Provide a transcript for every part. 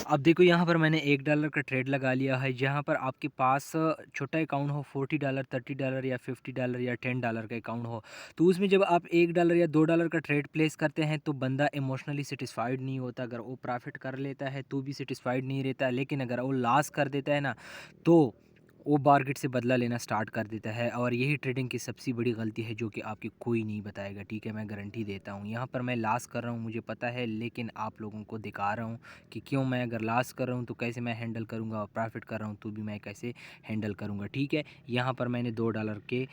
अब देखो यहाँ पर मैंने $1 का ट्रेड लगा लिया है, जहाँ पर आपके पास छोटा अकाउंट हो, $40, $30 या $50 या $10 का अकाउंट हो, तो उसमें जब आप $1 या $2 का ट्रेड प्लेस करते हैं तो बंदा इमोशनली सेटिस्फाइड नहीं होता। अगर वो प्रॉफिट कर लेता है तो भी सेटिस्फाइड नहीं रहता, लेकिन अगर वो लॉस कर देता है ना, तो वो मार्केट से बदला लेना स्टार्ट कर देता है। और यही ट्रेडिंग की सबसे बड़ी गलती है जो कि आपकी कोई नहीं बताएगा, ठीक है, मैं गारंटी देता हूँ। यहाँ पर मैं लॉस कर रहा हूँ मुझे पता है, लेकिन आप लोगों को दिखा रहा हूँ कि क्यों मैं अगर लॉस कर रहा हूँ तो कैसे मैं हैंडल करूँगा, और प्रॉफिट कर रहा हूँ तो भी मैं कैसे हैंडल करूँगा, ठीक है। यहाँ पर मैंने $2 के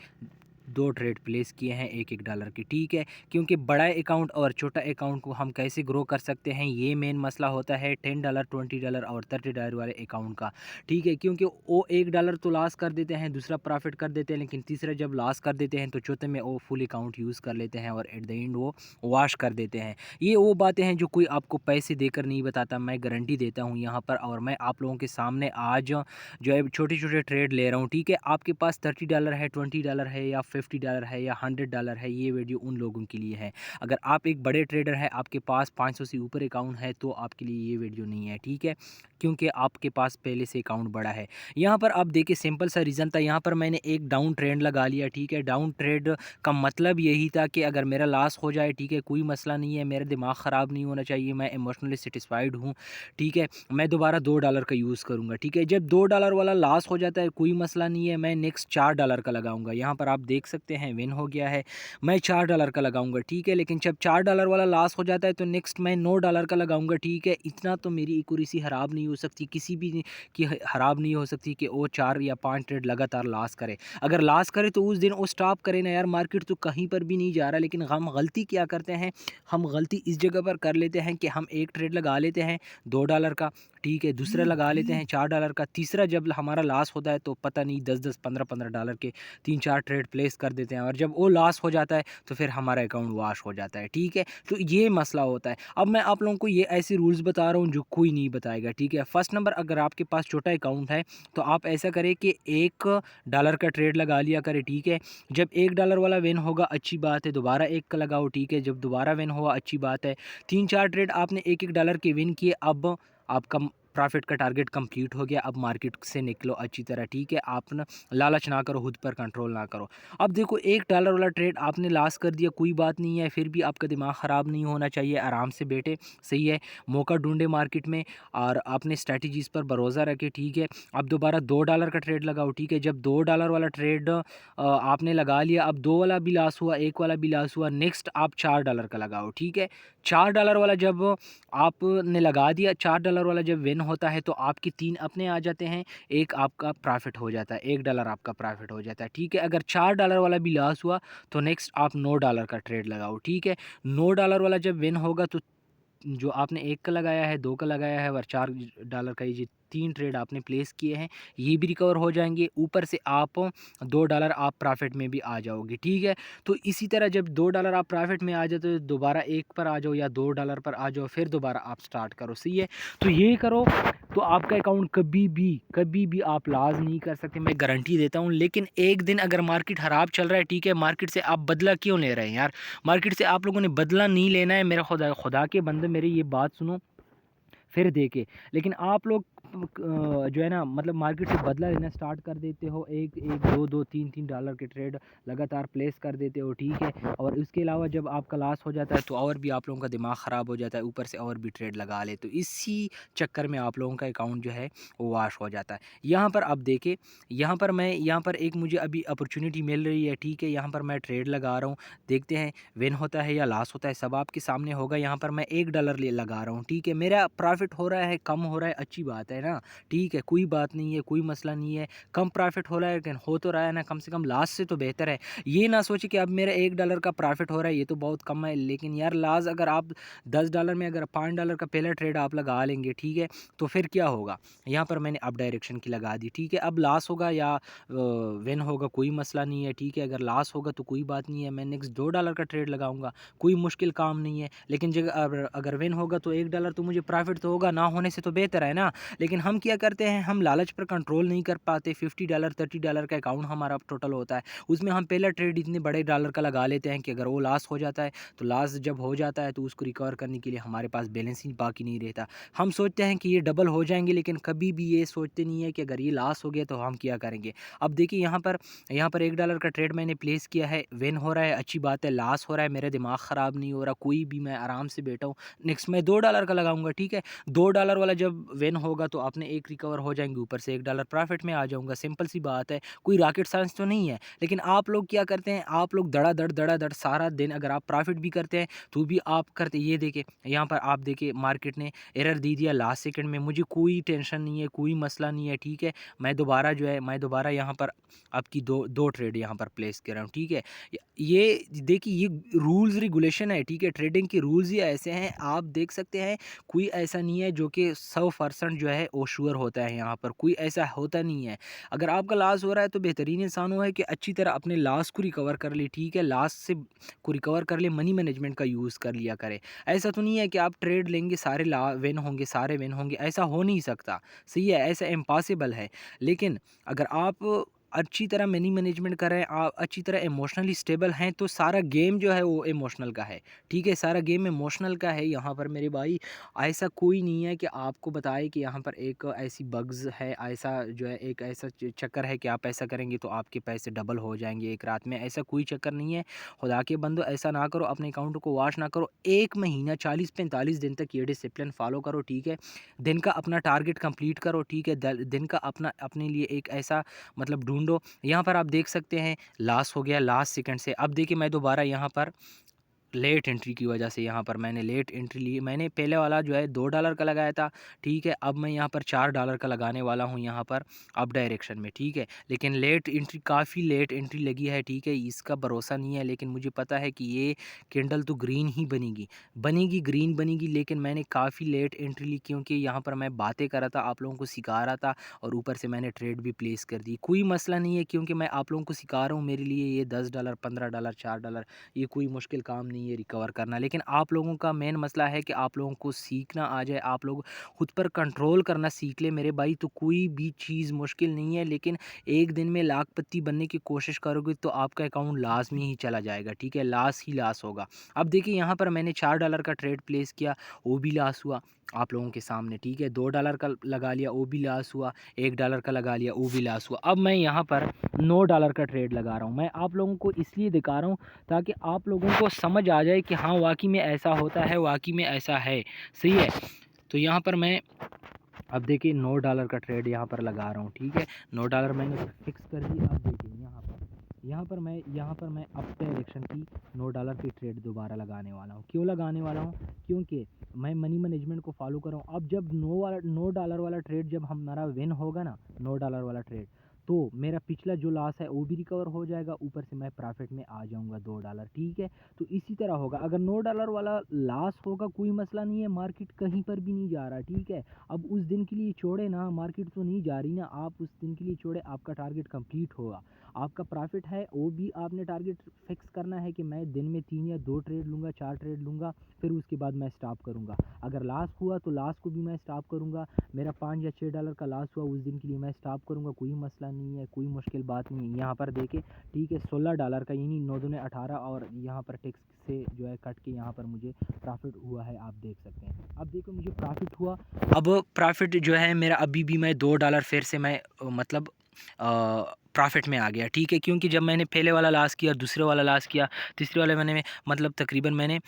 2 ट्रेड प्लेस किए हैं $1-1 के, ठीक है। क्योंकि बड़ा अकाउंट और छोटा अकाउंट को हम कैसे ग्रो कर सकते हैं, ये मेन मसला होता है $10, $20 और $30 वाले अकाउंट का, ठीक है। क्योंकि वो $1 तो लॉस कर देते हैं, दूसरा प्रॉफिट कर देते हैं, लेकिन तीसरा जब लॉस कर देते हैं तो चौथे में वो फुल अकाउंट यूज़ कर लेते हैं और एट द एंड वो वॉश कर देते हैं। ये वो बातें हैं जो कोई आपको पैसे देकर नहीं बताता, मैं गारंटी देता हूँ यहाँ पर। और मैं आप लोगों के सामने आज जो है छोटे-छोटे ट्रेड ले रहा हूँ, ठीक है। आपके पास $30 है, $20 है या $50 है या $100 है, ये वीडियो उन लोगों के लिए है। अगर आप एक बड़े ट्रेडर हैं, आपके पास 500 से ऊपर अकाउंट है, तो आपके लिए ये वीडियो नहीं है, ठीक है। क्योंकि आपके पास पहले से अकाउंट बड़ा है। यहाँ पर आप देखिए सिंपल सा रीज़न था, यहाँ पर मैंने एक डाउन ट्रेंड लगा लिया, ठीक है। डाउन ट्रेड का मतलब यही था कि अगर मेरा लॉस हो जाए, ठीक है, कोई मसला नहीं है, मेरा दिमाग ख़राब नहीं होना चाहिए, मैं इमोशनली सेटिस्फाइड हूँ, ठीक है। मैं दोबारा $2 का यूज़ करूँगा, ठीक है। जब $2 वाला लॉस हो जाता है कोई मसला नहीं है, मैं नेक्स्ट $4 का लगाऊँगा। यहाँ पर आप देख सकते हैं विन हो गया है, मैं $4 का लगाऊँगा, ठीक है। लेकिन जब $4 वाला लॉस हो जाता है तो नेक्स्ट मैं $9 का लगाऊँगा, ठीक है। इतना तो मेरी एक्यूरेसी ख़राब नहीं हो सकती, किसी भी की ख़राब नहीं हो सकती कि वो 4 या 5 ट्रेड लगातार लॉस करे। अगर लॉस करे तो उस दिन वो स्टॉप करे ना यार, मार्केट तो कहीं पर भी नहीं जा रहा। लेकिन हम गलती क्या करते हैं, हम गलती इस जगह पर कर लेते हैं कि हम एक ट्रेड लगा लेते हैं $2 का, ठीक है, दूसरा लगा लेते हैं $4 का, तीसरा जब हमारा लॉस होता है तो पता नहीं 10-10, $15-15 के 3-4 ट्रेड प्लेस कर देते हैं, और जब वो लॉस हो जाता है तो फिर हमारा अकाउंट वॉश हो जाता है, ठीक है। तो ये मसला होता है। अब मैं आप लोगों को ये ऐसे रूल्स बता रहा हूँ जो कोई नहीं बताएगा, ठीक है। फर्स्ट नंबर, अगर आपके पास छोटा अकाउंट है तो आप ऐसा करें कि $1 का ट्रेड लगा लिया करें, ठीक है। जब $1 वाला विन होगा अच्छी बात है, दोबारा एक का लगाओ, ठीक है। जब दोबारा विन हुआ अच्छी बात है। 3-4 ट्रेड आपने $1-1 के विन किए, अब आपका प्रॉफिट का टारगेट कंप्लीट हो गया, अब मार्केट से निकलो अच्छी तरह, ठीक है। आप ना लालच ना करो, खुद पर कंट्रोल ना करो। अब देखो $1 वाला ट्रेड आपने लॉस कर दिया, कोई बात नहीं है, फिर भी आपका दिमाग ख़राब नहीं होना चाहिए, आराम से बैठे, सही है। मौका ढूंढे मार्केट में और अपने स्ट्रैटेजीज़ पर भरोसा रखें, ठीक है। अब दोबारा $2 का ट्रेड लगाओ, ठीक है। जब $2 वाला ट्रेड आपने लगा लिया, अब 2 वाला भी लॉस हुआ, 1 वाला भी लॉस हुआ, नेक्स्ट आप $4 का लगाओ, ठीक है। $4 वाला जब आपने लगा दिया, $4 वाला जब विन होता है तो आपके 3 अपने आ जाते हैं, 1 आपका प्रॉफिट हो जाता है, $1 आपका प्रॉफिट हो जाता है, ठीक है। अगर $4 वाला भी लॉस हुआ तो नेक्स्ट आप $9 का ट्रेड लगाओ, ठीक है। $9 वाला जब विन होगा तो जो आपने 1 का लगाया है, 2 का लगाया है और $4 का, ये 3 ट्रेड आपने प्लेस किए हैं, ये भी रिकवर हो जाएँगे। ऊपर से आप $2 आप प्रॉफ़िट में भी आ जाओगे, ठीक है। तो इसी तरह जब $2 आप प्रॉफ़िट में आ जाते हो, तो दोबारा 1 पर आ जाओ या $2 पर आ जाओ, फिर दोबारा आप स्टार्ट करो, सही है। तो ये करो तो आपका अकाउंट कभी भी आप लॉस नहीं कर सकते, मैं गारंटी देता हूँ। लेकिन एक दिन अगर मार्केट ख़राब चल रहा है, ठीक है, मार्केट से आप बदला क्यों ले रहे हैं यार? मार्केट से आप लोगों ने बदला नहीं लेना है, मेरा खुदा खुदा के बंदे मेरी ये बात सुनो, फिर देखे। लेकिन आप लोग जो है ना, मतलब मार्केट से बदला लेना स्टार्ट कर देते हो, एक एक दो दो तीन तीन डॉलर के ट्रेड लगातार प्लेस कर देते हो, ठीक है। और उसके अलावा जब आपका लॉस हो जाता है तो और भी आप लोगों का दिमाग ख़राब हो जाता है, ऊपर से और भी ट्रेड लगा ले, तो इसी चक्कर में आप लोगों का अकाउंट जो है वो वॉश हो जाता है। यहाँ पर आप देखें, यहाँ पर एक मुझे अभी अपॉर्चुनिटी मिल रही है, ठीक है। यहाँ पर मैं ट्रेड लगा रहा हूँ, देखते हैं विन होता है या लॉस होता है, सब आपके सामने होगा। यहाँ पर मैं $1 ले लगा रहा हूँ, ठीक है। मेरा प्रॉफिट हो रहा है, कम हो रहा है, अच्छी बात है ना, ठीक है, कोई बात नहीं है, कोई मसला नहीं है। कम प्रॉफिट हो रहा है लेकिन हो तो रहा है ना, कम से कम लास्ट से तो बेहतर है। ये ना सोचे कि अब मेरा $1 का प्रॉफिट हो रहा है, ये तो बहुत कम है। लेकिन यार लास्ट अगर आप $10 में अगर $5 का पहला ट्रेड आप लगा लेंगे, ठीक है, तो फिर क्या होगा। यहाँ पर मैंने अप डायरेक्शन की लगा दी, ठीक है। अब लॉस होगा या विन होगा कोई मसला नहीं है, ठीक है। अगर लॉस होगा तो कोई बात नहीं है, मैं नेक्स्ट $2 का ट्रेड लगाऊंगा, कोई मुश्किल काम नहीं है। लेकिन जब अगर विन होगा तो $1 तो मुझे प्रॉफिट तो होगा, ना होने से तो बेहतर है ना। लेकिन हम क्या करते हैं, हम लालच पर कंट्रोल नहीं कर पाते। $50 $30 का अकाउंट हमारा टोटल होता है, उसमें हम पहला ट्रेड इतने बड़े डॉलर का लगा लेते हैं कि अगर वो लॉस हो जाता है, तो लॉस जब हो जाता है तो उसको रिकवर करने के लिए हमारे पास बैलेंस ही बाकी नहीं रहता। हम सोचते हैं कि ये डबल हो जाएंगे, लेकिन कभी भी ये सोचते नहीं है कि अगर ये लॉस हो गया तो हम क्या करेंगे। अब देखिए यहाँ पर $1 का ट्रेड मैंने प्लेस किया है, विन हो रहा है, अच्छी बात है। लॉस हो रहा है, मेरा दिमाग ख़राब नहीं हो रहा कोई भी, मैं आराम से बैठा हूँ। नेक्स्ट मैं $2 का लगाऊंगा, ठीक है। $2 वाला जब विन होगा तो अपने एक रिकवर हो जाएंगे, ऊपर से $1 प्रॉफिट में आ जाऊंगा। सिंपल सी बात है, कोई रॉकेट साइंस तो नहीं है। लेकिन आप लोग क्या करते हैं, आप लोग धड़ाधड़ सारा दिन अगर आप प्रॉफिट भी करते हैं तो भी आप करते, ये देखिए यहाँ पर आप देखिए मार्केट ने एरर दे दिया लास्ट सेकंड में, मुझे कोई टेंशन नहीं है, कोई मसला नहीं है, ठीक है। मैं दोबारा यहाँ पर आपकी दो दो ट्रेड यहाँ पर प्लेस कर रहा हूँ, ठीक है। ये देखिए ये रूल्स रेगुलेशन है, ठीक है। ट्रेडिंग के रूल्स ही ऐसे हैं, आप देख सकते हैं। कोई ऐसा नहीं है जो कि 100% जो है वो श्योर होता है, यहाँ पर कोई ऐसा होता नहीं है। अगर आपका लॉस हो रहा है तो बेहतरीन इंसान हो है कि अच्छी तरह अपने लॉस को रिकवर कर ले, ठीक है। लॉस से को रिकवर कर ले, मनी मैनेजमेंट का यूज़ कर लिया करे। ऐसा तो नहीं है कि आप ट्रेड लेंगे सारे ला विन होंगे, सारे विन होंगे, ऐसा हो नहीं सकता, सही है, ऐसा इम्पॉसिबल है। लेकिन अगर आप अच्छी तरह मनी मैनेजमेंट कर रहे हैं, आप अच्छी तरह इमोशनली स्टेबल हैं, तो सारा गेम जो है वो इमोशनल का है, ठीक है। सारा गेम इमोशनल का है यहाँ पर मेरे भाई। ऐसा कोई नहीं है कि आपको बताए कि यहाँ पर एक ऐसी बग्स है, ऐसा जो है एक ऐसा चक्कर है कि आप ऐसा करेंगे तो आपके पैसे डबल हो जाएंगे एक रात में, ऐसा कोई चक्कर नहीं है। खुदा के बंदो ऐसा ना करो, अपने अकाउंट को वॉश ना करो। एक महीना 40-45 दिन तक ये डिसिप्लिन फॉलो करो, ठीक है। दिन का अपना टारगेट कंप्लीट करो, ठीक है। दिन का अपना अपने लिए एक ऐसा मतलब ढूंढो। यहाँ पर आप देख सकते हैं लॉस हो गया लास्ट सेकंड से। अब देखिए मैं दोबारा यहाँ पर लेट एंट्री की वजह से यहाँ पर मैंने लेट एंट्री ली। मैंने पहले वाला जो है $2 का लगाया था, ठीक है। अब मैं यहाँ पर $4 का लगाने वाला हूँ यहाँ पर अप डायरेक्शन में, ठीक है। लेकिन लेट एंट्री, काफ़ी लेट एंट्री लगी है, ठीक है। इसका भरोसा नहीं है, लेकिन मुझे पता है कि ये कैंडल तो ग्रीन ही बनेगी, ग्रीन बनेगी। लेकिन मैंने काफ़ी लेट एंट्री ली क्योंकि यहाँ पर मैं बातें कर रहा था, आप लोगों को सिखा रहा था, और ऊपर से मैंने ट्रेड भी प्लेस कर दी। कोई मसला नहीं है क्योंकि मैं आप लोगों को सिखा रहा हूँ, मेरे लिए ये $10 $15 $4 ये कोई मुश्किल काम नहीं है रिकवर करना। लेकिन आप लोगों का मेन मसला है कि आप लोगों को सीखना आ जाए, आप लोग खुद पर कंट्रोल करना सीख ले मेरे भाई, तो कोई भी चीज़ मुश्किल नहीं है। लेकिन एक दिन में लाखपति बनने की कोशिश करोगे तो आपका अकाउंट लाजमी ही चला जाएगा, ठीक है। लॉस ही लॉस होगा। अब देखिए यहाँ पर मैंने $4 का ट्रेड प्लेस किया, वो भी लॉस हुआ आप लोगों के सामने, ठीक है। $2 का लगा लिया, वो भी लॉस हुआ। $1 का लगा लिया, वो भी लॉस हुआ। अब मैं यहाँ पर $9 का ट्रेड लगा रहा हूँ। मैं आप लोगों को इसलिए दिखा रहा हूँ ताकि आप लोगों को समझ आ जाए कि हाँ वाकई में ऐसा होता है, वाकई में ऐसा है, सही है। तो यहाँ पर मैं अब देखिए $9 का ट्रेड यहाँ पर लगा रहा हूँ, ठीक है। $9 मैंने फिक्स कर दी। अब देखिए यहाँ पर मैं अप डायरेक्शन की $9 की ट्रेड दोबारा लगाने वाला हूँ। क्यों लगाने वाला हूँ? क्योंकि मैं मनी मैनेजमेंट को फॉलो कर रहा हूँ। अब जब $9 वाला ट्रेड जब हमारा विन होगा ना, $9 वाला ट्रेड, तो मेरा पिछला जो लॉस है वो भी रिकवर हो जाएगा, ऊपर से मैं प्रॉफिट में आ जाऊंगा $2, ठीक है। तो इसी तरह होगा। अगर $9 वाला लॉस होगा कोई मसला नहीं है, मार्केट कहीं पर भी नहीं जा रहा, ठीक है। अब उस दिन के लिए छोड़े ना, मार्केट तो नहीं जा रही ना, आप उस दिन के लिए छोड़े, आपका टारगेट कंप्लीट होगा। आपका प्रॉफिट है वो भी आपने टारगेट फिक्स करना है कि मैं दिन में 3 या 2 ट्रेड लूँगा, 4 ट्रेड लूँगा, फिर उसके बाद मैं स्टॉप करूँगा। अगर लॉस हुआ तो लॉस को भी मैं स्टॉप करूँगा। मेरा $5 या $6 का लॉस हुआ उस दिन के लिए मैं स्टॉप करूँगा, कोई मसला नहीं है, कोई मुश्किल बात नहीं है। यहाँ पर देखें, ठीक है, $16 का, यानी 9 दूने 18, और यहाँ पर टैक्स से जो है कट के यहाँ पर मुझे प्रॉफिट हुआ है, आप देख सकते हैं। अब देखो मुझे प्रॉफिट हुआ। अब प्रॉफिट जो है मेरा अभी भी मैं $2 फिर से मैं मतलब प्रॉफिट में आ गया, ठीक है। क्योंकि जब मैंने पहले वाला लॉस किया, दूसरे वाला लॉस किया, तीसरे वाले मैंने मतलब तकरीबन मैंने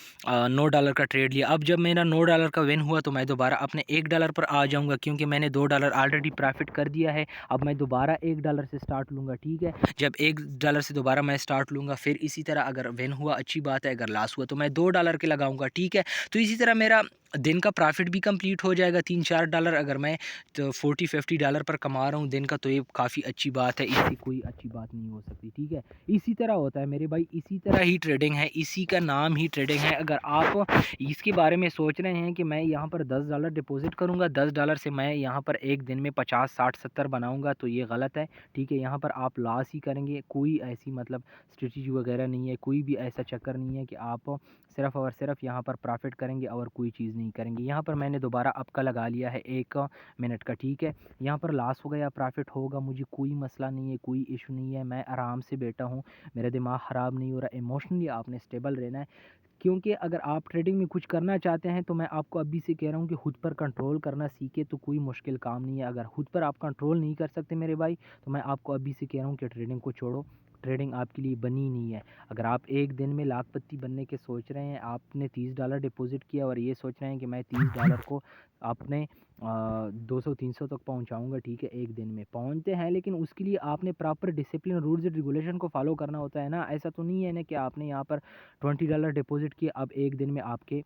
$9 का ट्रेड लिया। अब जब मेरा $9 का विन हुआ तो मैं दोबारा अपने $1 पर आ जाऊंगा, क्योंकि मैंने $2 ऑलरेडी प्रॉफिट कर दिया है। अब मैं दोबारा $1 से स्टार्ट लूँगा, ठीक है। जब $1 से दोबारा मैं स्टार्ट लूँगा, फिर इसी तरह अगर विन हुआ अच्छी बात है, अगर लॉस हुआ तो मैं $2 के लगाऊंगा, ठीक है। तो इसी तरह मेरा दिन का प्रॉफिट भी कंप्लीट हो जाएगा। $3-4 अगर मैं तो $40-50 पर कमा रहा हूँ दिन का, तो ये काफ़ी अच्छी बात है, इससे कोई अच्छी बात नहीं हो सकती, ठीक है। इसी तरह होता है मेरे भाई, इसी तरह ही ट्रेडिंग है, इसी का नाम ही ट्रेडिंग है। अगर आप इसके बारे में सोच रहे हैं कि मैं यहाँ पर $10 डिपॉजिट करूँगा, $10 से मैं यहाँ पर एक दिन में 50 60 70 बनाऊँगा, तो ये गलत है, ठीक है। यहाँ पर आप लॉस ही करेंगे। कोई ऐसी मतलब स्ट्रेटजी वगैरह नहीं है, कोई भी ऐसा चक्कर नहीं है कि आप सिर्फ़ और सिर्फ यहाँ पर प्रॉफ़िट करेंगे और कोई चीज़ नहीं करेंगे। यहाँ पर मैंने दोबारा अब का लगा लिया है 1 मिनट का, ठीक है। यहाँ पर लॉस हो गया, प्रॉफ़िट होगा, मुझे कोई मसला नहीं है, कोई इश्यू नहीं है, मैं आराम से बैठा हूँ, मेरा दिमाग ख़राब नहीं हो रहा। इमोशनली आपने स्टेबल रहना है, क्योंकि अगर आप ट्रेडिंग में कुछ करना चाहते हैं तो मैं आपको अभी से कह रहा हूँ कि खुद पर कंट्रोल करना सीखे, तो कोई मुश्किल काम नहीं है। अगर खुद पर आप कंट्रोल नहीं कर सकते मेरे भाई, तो मैं आपको अभी से कह रहा हूँ कि ट्रेडिंग को छोड़ो। ट्रेडिंग आपके लिए बनी नहीं है। अगर आप एक दिन में लाखपति बनने के सोच रहे हैं, आपने $30 डिपॉजिट किया और ये सोच रहे हैं कि मैं $30 को अपने 200-300 तक पहुंचाऊंगा, ठीक है, एक दिन में पहुंचते हैं, लेकिन उसके लिए आपने proper discipline, rules and regulation को फॉलो करना होता है ना। ऐसा तो नहीं है ना कि आपने यहाँ पर $20 डिपॉजिट किए, अब एक दिन में आपके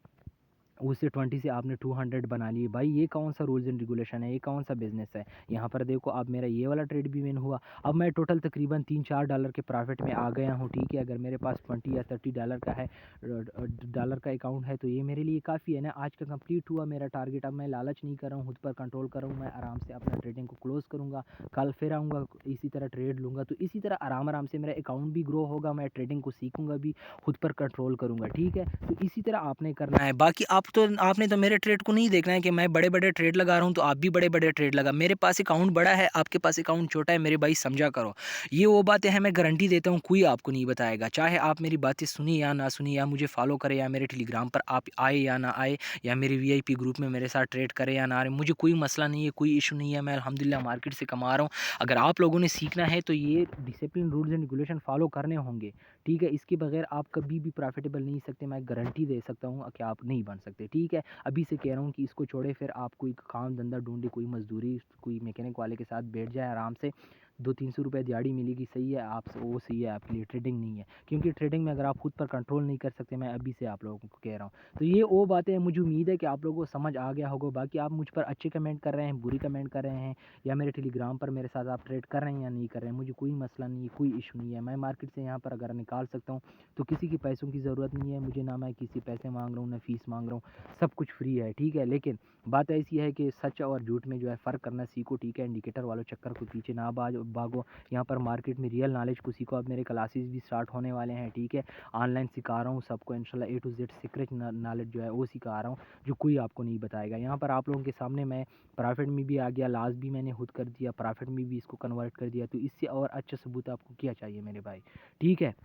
उससे 20 से आपने 200 बना लिए। भाई ये कौन सा रूल्स एंड रेगुलेशन है, ये कौन सा बिजनेस है। यहाँ पर देखो, अब मेरा ये वाला ट्रेड भी विन हुआ, अब मैं टोटल तकरीबन $3-4 के प्रॉफिट में आ गया हूँ, ठीक है। अगर मेरे पास 20 या $30 का है, डॉलर का अकाउंट है, तो ये मेरे लिए काफ़ी है ना। आज का कंप्लीट हुआ मेरा टारगेट। अब मैं लालच नहीं कर रहा हूँ, खुद पर कंट्रोल कर रहा हूँ, मैं आराम से अपना ट्रेडिंग को क्लोज़ करूँगा, कल फिर आऊँगा, इसी तरह ट्रेड लूँगा, तो इसी तरह आराम आराम से मेरा अकाउंट भी ग्रो होगा, मैं ट्रेडिंग को सीखूँगा भी, खुद पर कंट्रोल करूँगा, ठीक है। तो इसी तरह आपने करना है। बाकी आपने तो मेरे ट्रेड को नहीं देखना है कि मैं बड़े बड़े ट्रेड लगा रहा हूँ तो आप भी बड़े बड़े ट्रेड लगा। मेरे पास अकाउंट बड़ा है, आपके पास अकाउंट छोटा है, मेरे भाई समझा करो। ये वो बातें हैं, मैं गारंटी देता हूँ कोई आपको नहीं बताएगा, चाहे आप मेरी बातें सुनी या ना सुनी, या मुझे फॉलो करें या मेरे टेलीग्राम पर आप आए या ना आए, या मेरे वीआईपी ग्रुप में मेरे साथ ट्रेड करें या ना आ रहे, मुझे कोई मसला नहीं है, कोई इशू नहीं है। मैं अल्हम्दुलिल्लाह मार्केट से कमा रहा हूँ। अगर आप लोगों ने सीखना है तो ये discipline, rules and regulation follow करने होंगे, ठीक है। इसके बगैर आप कभी भी प्रॉफिटेबल नहीं सकते, मैं गारंटी दे सकता हूँ कि आप नहीं बन सकते, ठीक है। अभी से कह रहा हूँ कि इसको छोड़े, फिर आप कोई काम धंधा ढूंढे, कोई मजदूरी, कोई मैकेनिक वाले के साथ बैठ जाए आराम से, 200-300 रुपये दिहाड़ी मिलेगी, सही है, आप वो सही है आपके लिए। ट्रेडिंग नहीं है, क्योंकि ट्रेडिंग में अगर आप खुद पर कंट्रोल नहीं कर सकते, मैं अभी से आप लोगों को कह रहा हूँ। तो ये वो बातें हैं, मुझे उम्मीद है कि आप लोगों को समझ आ गया होगा। बाकी आप मुझ पर अच्छे कमेंट कर रहे हैं, बुरी कमेंट कर रहे हैं, या मेरे टेलीग्राम पर मेरे साथ आप ट्रेड कर रहे हैं या नहीं कर रहे हैं, मुझे कोई मसला नहीं है, कोई इशू नहीं है। मैं मार्केट से यहाँ पर अगर निकाल सकता हूँ तो किसी की पैसों की ज़रूरत नहीं है मुझे, ना मैं किसी पैसे मांग रहा हूँ, ना फीस मांग रहा हूँ, सब कुछ फ्री है, ठीक है। लेकिन बात ऐसी है कि सच और झूठ में जो है फ़र्क करना सीखो, ठीक है। इंडिकेटर वालों चक्कर को पीछे ना भागो, यहाँ पर मार्केट में रियल नॉलेज को सीखो। अब मेरे क्लासेस भी स्टार्ट होने वाले हैं, ठीक है। ऑनलाइन सिखा रहा हूँ सबको इंशाल्लाह, A to Z secret knowledge जो है वो सिखा रहा हूँ, जो कोई आपको नहीं बताएगा। यहाँ पर आप लोगों के सामने मैं प्रॉफिट में भी आ गया, लॉस भी मैंने खुद कर दिया, प्रॉफिट में भी इसको कन्वर्ट कर दिया, तो इससे और अच्छा सबूत आपको क्या चाहिए मेरे भाई, ठीक है।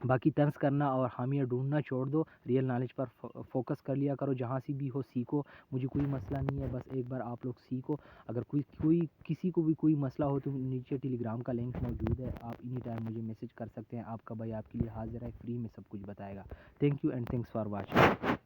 बाकी तंज करना और हामियाँ ढूंढना छोड़ दो, रियल नॉलेज पर फोकस कर लिया करो, जहाँ से भी हो सीखो, मुझे कोई मसला नहीं है, बस एक बार आप लोग सीखो। अगर कोई किसी को भी कोई मसला हो तो नीचे टेलीग्राम का लिंक मौजूद है, आप एनी टाइम मुझे मैसेज कर सकते हैं। आपका भाई आपके लिए हाजिर है, फ्री में सब कुछ बताएगा। Thank you and thanks for watching.